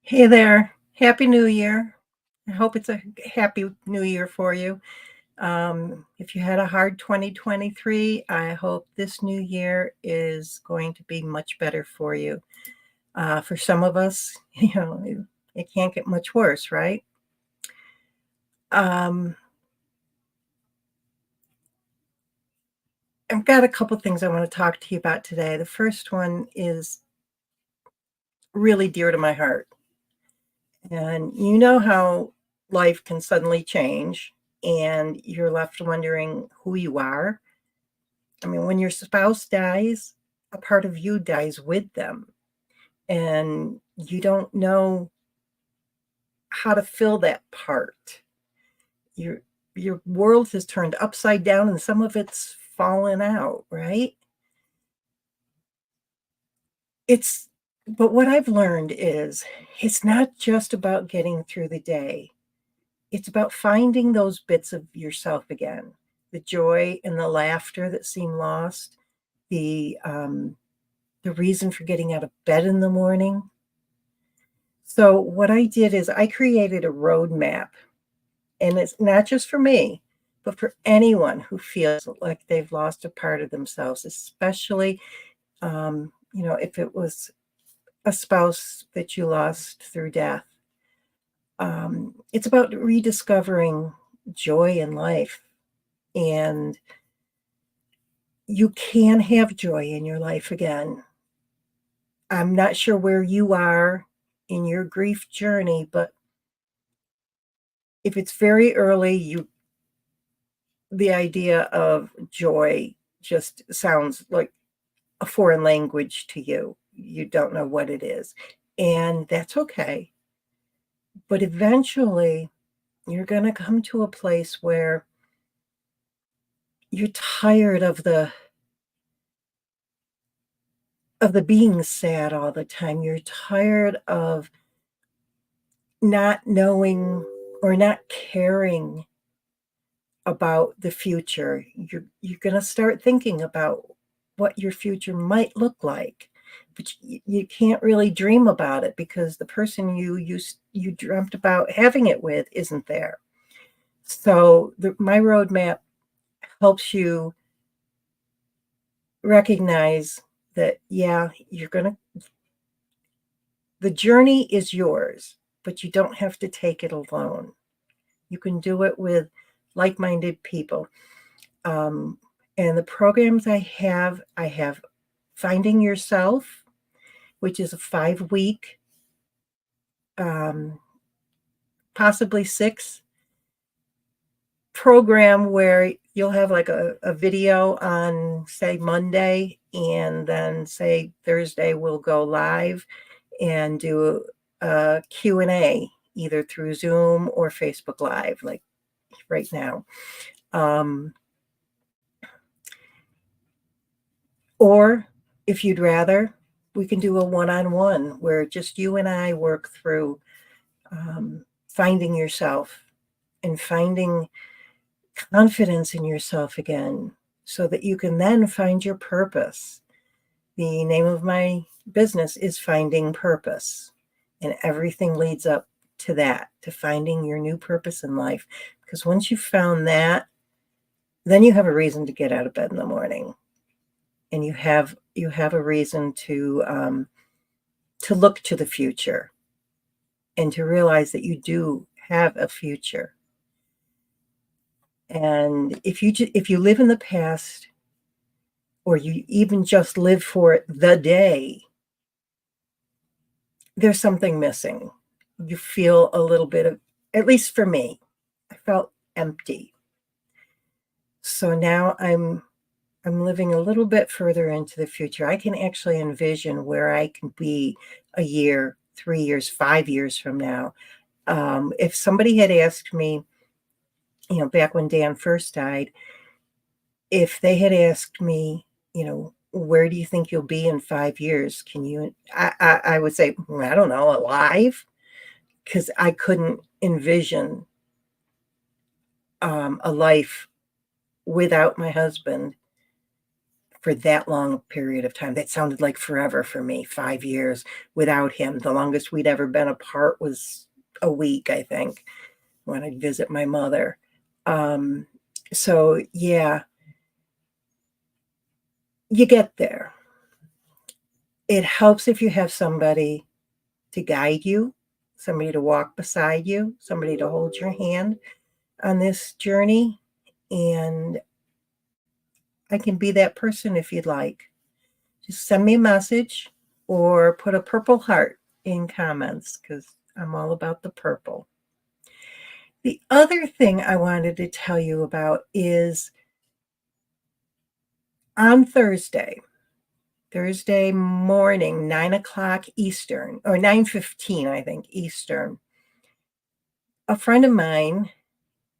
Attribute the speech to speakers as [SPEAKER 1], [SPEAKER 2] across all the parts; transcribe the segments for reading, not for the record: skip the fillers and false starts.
[SPEAKER 1] Hey there. Happy New Year. I hope it's a happy new year for you. If you had a hard 2023, I hope this new year is going to be much better for you. For some of us, it can't get much worse, right? Um, I've got a couple things I want to talk to you about today. The first one is really dear to my heart. And you know how life can suddenly change and you're left wondering who you are. I mean, when your spouse dies, a part of you dies with them, and you don't know how to fill that part. Your your world has turned upside down and some of it's fallen out, right? It's but what I've learned is it's not just about getting through the day. It's about finding those bits of yourself again. The joy and the laughter that seem lost, the reason for getting out of bed in the morning. So what I did is I created a roadmap, and it's not just for me, but for anyone who feels like they've lost a part of themselves, especially, if it was a spouse that you lost through death. It's about rediscovering joy in life, and you can have joy in your life again. I'm not sure where you are in your grief journey, but if it's very early, the idea of joy just sounds like a foreign language to you. You don't know what it is, and that's okay. But eventually, you're gonna come to a place where you're tired of the being sad all the time. You're tired of not knowing or not caring about the future. You're gonna start thinking about what your future might look like, but you can't really dream about it because the person you dreamt about having it with isn't there. So my roadmap helps you recognize that, yeah, the journey is yours, but you don't have to take it alone. You can do it with like-minded people. Um, and the programs I have Finding Yourself, which is a 5-week, um, possibly 6 program where you'll have like a video on, say, Monday, and then say Thursday we'll go live and do a Q&A either through Zoom or Facebook Live, like right now. Um, or if you'd rather, we can do a one-on-one where just you and I work through finding yourself and finding confidence in yourself again so that you can then find your purpose. The name of my business is Finding Purpose, and everything leads up to that, to finding your new purpose in life. Because once you've found that, then you have a reason to get out of bed in the morning, and you have a reason to look to the future and to realize that you do have a future. And if you live in the past, or you even just live for the day, there's something missing. You feel a little bit of, at least for me, I felt empty. So now I'm living a little bit further into the future. I can actually envision where I can be a year, 3 years, 5 years from now. If somebody had asked me, back when Dan first died, if they had asked me, where do you think you'll be in 5 years? Can you I would say, I don't know, alive, because I couldn't envision, a life without my husband for that long a period of time. That sounded like forever for me, 5 years without him. The longest we'd ever been apart was a week, I think, when I'd visit my mother. Um, so yeah, you get there. It helps if you have somebody to guide you, somebody to walk beside you, somebody to hold your hand on this journey. And I can be that person if you'd like. Just send me a message or put a purple heart in comments because I'm all about the purple. The other thing I wanted to tell you about is on Thursday morning, 9 o'clock Eastern, or 9:15, I think, Eastern, a friend of mine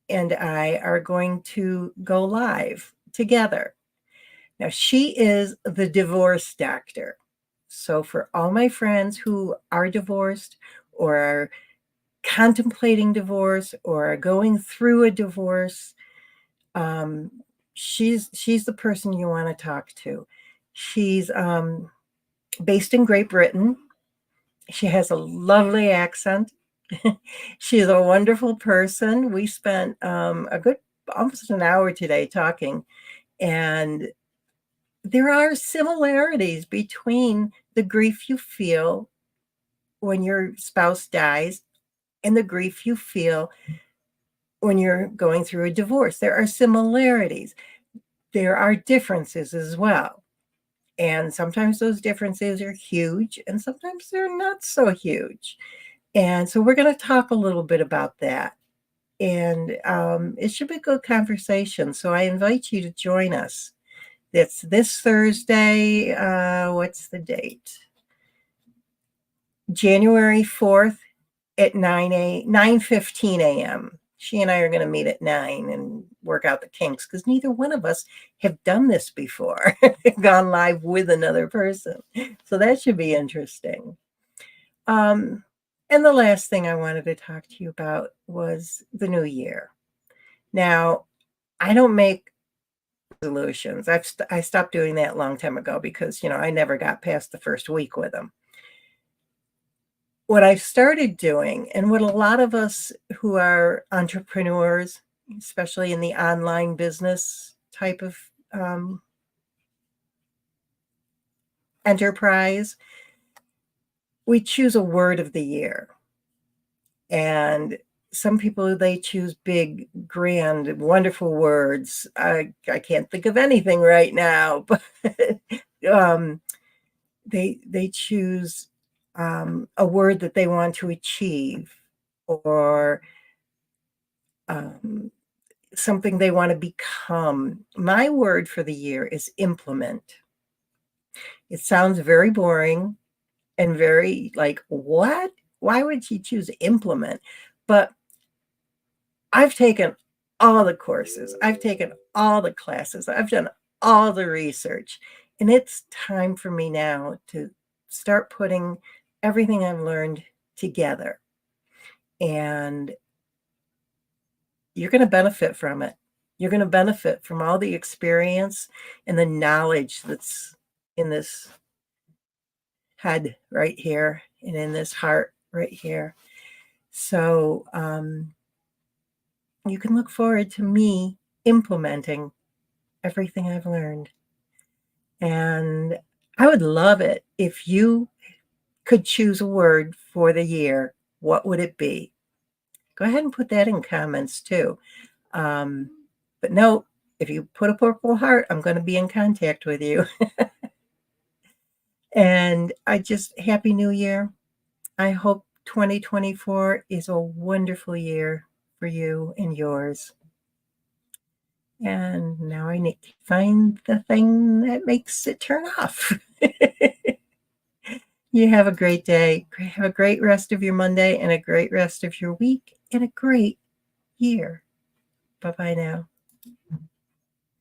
[SPEAKER 1] and I are going to go live together. Now, she is the divorce doctor. So, for all my friends who are divorced or are contemplating divorce or are going through a divorce, um, she's the person you want to talk to. She's based in Great Britain. She has a lovely accent. She's a wonderful person. We spent a good almost an hour today talking, and there are similarities between the grief you feel when your spouse dies and the grief you feel when you're going through a divorce. There are similarities. There are differences as well. And sometimes those differences are huge, and sometimes they're not so huge. And so we're going to talk a little bit about that. And it should be a good conversation. So I invite you to join us. It's this Thursday. What's the date? January 4th at 9:15 a.m. She and I are going to meet at 9 and work out the kinks because neither one of us have done this before, gone live with another person. So that should be interesting. And the last thing I wanted to talk to you about was the new year. Now, I don't make resolutions. I stopped doing that a long time ago because, I never got past the first week with them. What I've started doing, and what a lot of us who are entrepreneurs, especially in the online business type of enterprise, we choose a word of the year. And some people, they choose big, grand, wonderful words. I can't think of anything right now, but they choose a word that they want to achieve, or something they want to become. My word for the year is implement. It sounds very boring and very like, what? Why would you choose implement? But I've taken all the courses, I've taken all the classes, I've done all the research, and it's time for me now to start putting everything I've learned together. And you're going to benefit from it. You're going to benefit from all the experience and the knowledge that's in this head right here and in this heart right here. So you can look forward to me implementing everything I've learned. And I would love it if you could choose a word for the year. What would it be? Go ahead and put that in comments too. But no, if you put a purple heart, I'm going to be in contact with you. And Happy New Year. I hope 2024 is a wonderful year for you and yours. And now I need to find the thing that makes it turn off. You have a great day. Have a great rest of your Monday and a great rest of your week and a great year. Bye-bye now.